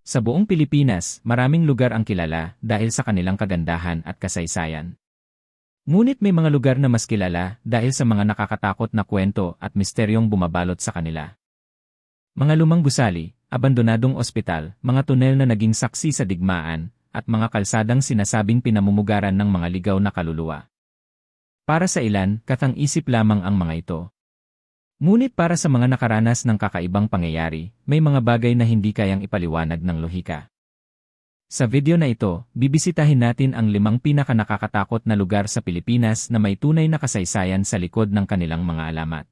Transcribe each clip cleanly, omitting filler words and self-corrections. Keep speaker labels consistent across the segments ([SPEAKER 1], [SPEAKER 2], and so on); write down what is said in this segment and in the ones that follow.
[SPEAKER 1] Sa buong Pilipinas, maraming lugar ang kilala dahil sa kanilang kagandahan at kasaysayan. Ngunit may mga lugar na mas kilala dahil sa mga nakakatakot na kwento at misteryong bumabalot sa kanila. Mga lumang gusali, abandonadong ospital, mga tunel na naging saksi sa digmaan, at mga kalsadang sinasabing pinamumugaran ng mga ligaw na kaluluwa. Para sa ilan, katang-isip lamang ang mga ito. Ngunit para sa mga nakaranas ng kakaibang pangyayari, may mga bagay na hindi kayang ipaliwanag ng lohika. Sa video na ito, bibisitahin natin ang 5 pinakanakakatakot na lugar sa Pilipinas na may tunay na kasaysayan sa likod ng kanilang mga alamat.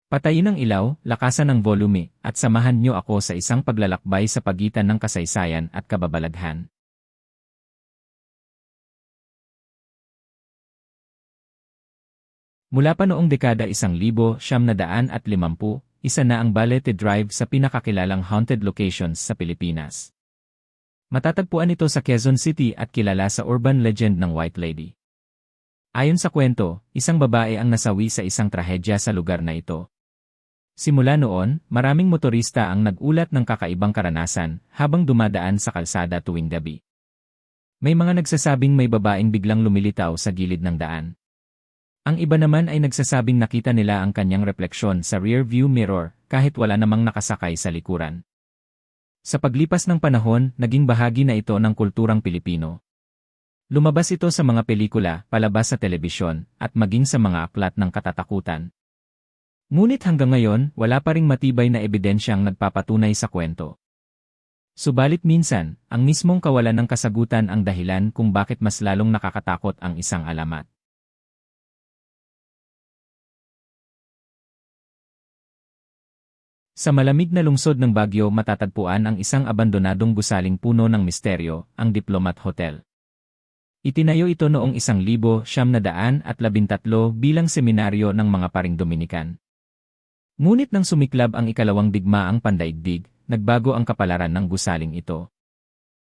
[SPEAKER 1] Patayin ang ilaw, lakasan ang volume, at samahan niyo ako sa isang paglalakbay sa pagitan ng kasaysayan at kababalaghan. Mula pa noong dekada 1950, isa na ang Balete Drive sa pinakakilalang haunted locations sa Pilipinas. Matatagpuan ito sa Quezon City at kilala sa urban legend ng White Lady. Ayon sa kwento, isang babae ang nasawi sa isang trahedya sa lugar na ito. Simula noon, maraming motorista ang nag-ulat ng kakaibang karanasan habang dumadaan sa kalsada tuwing gabi. May mga nagsasabing may babaeng biglang lumilitaw sa gilid ng daan. Ang iba naman ay nagsasabing nakita nila ang kanyang refleksyon sa rear view mirror kahit wala namang nakasakay sa likuran. Sa paglipas ng panahon, naging bahagi na ito ng kulturang Pilipino. Lumabas ito sa mga pelikula, palabas sa telebisyon, at maging sa mga aklat ng katatakutan. Ngunit hanggang ngayon, wala pa ring matibay na ebidensyang nagpapatunay sa kwento. Subalit minsan, ang mismong kawalan ng kasagutan ang dahilan kung bakit mas lalong nakakatakot ang isang alamat. Sa malamig na lungsod ng Baguio matatagpuan ang isang abandonadong gusaling puno ng misteryo, ang Diplomat Hotel. Itinayo ito noong 1913 bilang seminaryo ng mga paring Dominican. Ngunit nang sumiklab ang ikalawang digmaang pandaigdig, nagbago ang kapalaran ng gusaling ito.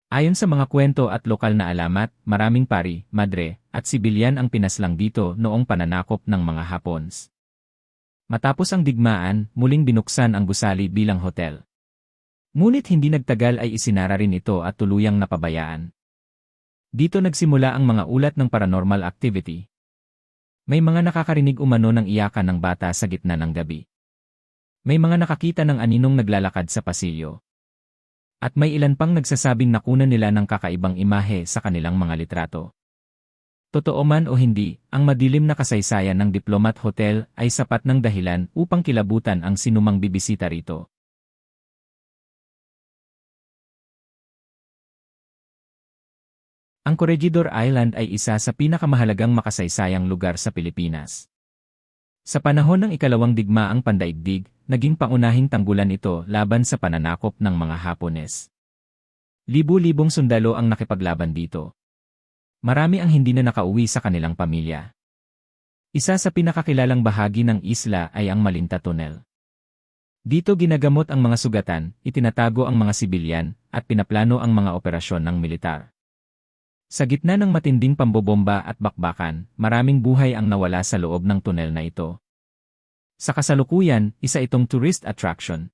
[SPEAKER 1] Ayon sa mga kwento at lokal na alamat, maraming pari, madre, at sibilyan ang pinaslang dito noong pananakop ng mga Hapons. Matapos ang digmaan, muling binuksan ang gusali bilang hotel. Ngunit hindi nagtagal ay isinara rin ito at tuluyang napabayaan. Dito nagsimula ang mga ulat ng paranormal activity. May mga nakakarinig umano ng iyakan ng bata sa gitna ng gabi. May mga nakakita ng aninong naglalakad sa pasilyo. At may ilan pang nagsasabing nakunan nila ng kakaibang imahe sa kanilang mga litrato. Totoo man o hindi, ang madilim na kasaysayan ng Diplomat Hotel ay sapat ng dahilan upang kilabutan ang sinumang bibisita rito. Ang Corregidor Island ay isa sa pinakamahalagang makasaysayang lugar sa Pilipinas. Sa panahon ng ikalawang digmaang pandaigdig, naging pangunahing tanggulan ito laban sa pananakop ng mga Hapones. Libu-libong sundalo ang nakipaglaban dito. Marami ang hindi na nakauwi sa kanilang pamilya. Isa sa pinakakilalang bahagi ng isla ay ang Malinta Tunnel. Dito ginagamot ang mga sugatan, itinatago ang mga sibilyan, at pinaplano ang mga operasyon ng militar. Sa gitna ng matinding pambobomba at bakbakan, maraming buhay ang nawala sa loob ng tunnel na ito. Sa kasalukuyan, isa itong tourist attraction.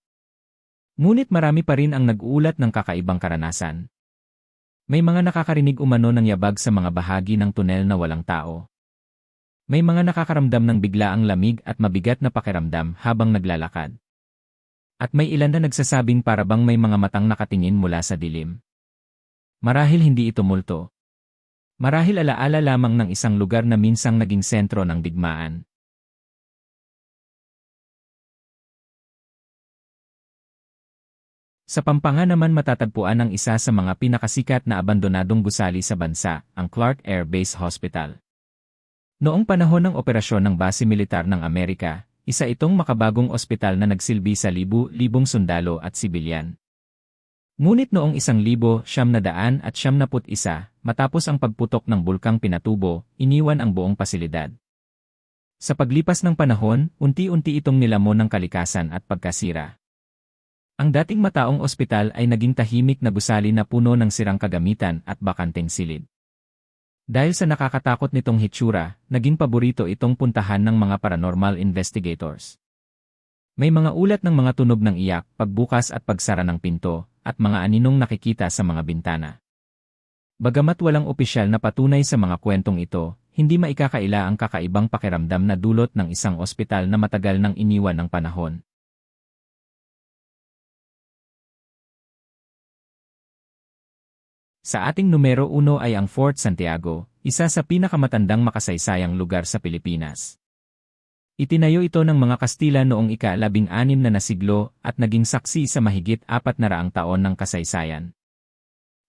[SPEAKER 1] Ngunit marami pa rin ang nag-uulat ng kakaibang karanasan. May mga nakakarinig umano ng yabag sa mga bahagi ng tunnel na walang tao. May mga nakakaramdam ng biglaang lamig at mabigat na pakiramdam habang naglalakad. At may ilan na nagsasabing parabang may mga matang nakatingin mula sa dilim. Marahil hindi ito multo. Marahil alaala lamang ng isang lugar na minsang naging sentro ng digmaan. Sa Pampanga naman matatagpuan ang isa sa mga pinakasikat na abandonadong gusali sa bansa, ang Clark Air Base Hospital. Noong panahon ng operasyon ng base militar ng Amerika, isa itong makabagong ospital na nagsilbi sa libu-libong sundalo at sibilyan. Ngunit noong 1971, matapos ang pagputok ng bulkang Pinatubo, iniwan ang buong pasilidad. Sa paglipas ng panahon, unti-unti itong nilamon ng kalikasan at pagkasira. Ang dating mataong ospital ay naging tahimik na gusali na puno ng sirang kagamitan at bakanteng silid. Dahil sa nakakatakot nitong hitsura, naging paborito itong puntahan ng mga paranormal investigators. May mga ulat ng mga tunog ng iyak, pagbukas at pagsara ng pinto, at mga aninong nakikita sa mga bintana. Bagamat walang opisyal na patunay sa mga kwentong ito, hindi maikakaila ang kakaibang pakiramdam na dulot ng isang ospital na matagal nang iniwan ng panahon. Sa ating numero 1 ay ang Fort Santiago, isa sa pinakamatandang makasaysayang lugar sa Pilipinas. Itinayo ito ng mga Kastila noong ika-16 na nasiglo at naging saksi sa mahigit 400 taon ng kasaysayan.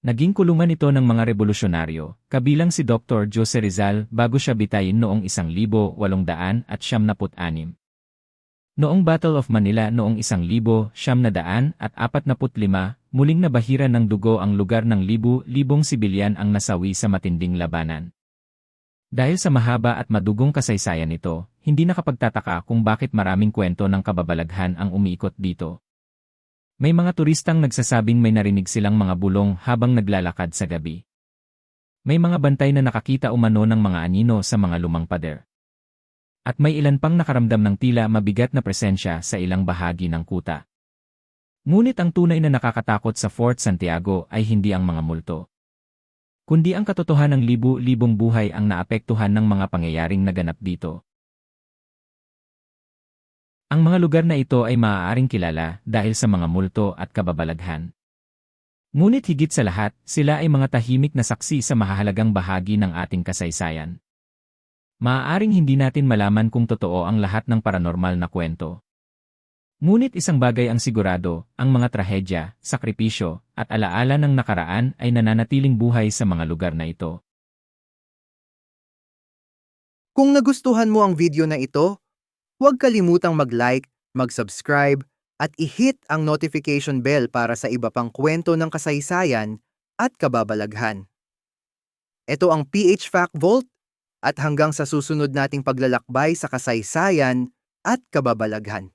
[SPEAKER 1] Naging kulungan ito ng mga revolusyonaryo, kabilang si Dr. Jose Rizal bago siya bitayin noong 1896. Noong Battle of Manila noong 1945, muling nabahiran ng dugo ang lugar ng libu-libong sibilyan ang nasawi sa matinding labanan. Dahil sa mahaba at madugong kasaysayan nito, hindi nakapagtataka kung bakit maraming kwento ng kababalaghan ang umiikot dito. May mga turistang nagsasabing may narinig silang mga bulong habang naglalakad sa gabi. May mga bantay na nakakita umano ng mga anino sa mga lumang pader. At may ilan pang nakaramdam ng tila mabigat na presensya sa ilang bahagi ng kuta. Ngunit ang tunay na nakakatakot sa Fort Santiago ay hindi ang mga multo, kundi ang katotohanan ng libu-libong buhay ang naapektuhan ng mga pangyayaring naganap dito. Ang mga lugar na ito ay maaaring kilala dahil sa mga multo at kababalaghan. Ngunit higit sa lahat, sila ay mga tahimik na saksi sa mahahalagang bahagi ng ating kasaysayan. Maaaring hindi natin malaman kung totoo ang lahat ng paranormal na kwento. Ngunit isang bagay ang sigurado, ang mga trahedya, sakripisyo, at alaala ng nakaraan ay nananatiling buhay sa mga lugar na ito.
[SPEAKER 2] Kung nagustuhan mo ang video na ito, huwag kalimutang mag-like, mag-subscribe, at i-hit ang notification bell para sa iba pang kwento ng kasaysayan at kababalaghan. Ito ang PH Fact Vault at hanggang sa susunod nating paglalakbay sa kasaysayan at kababalaghan.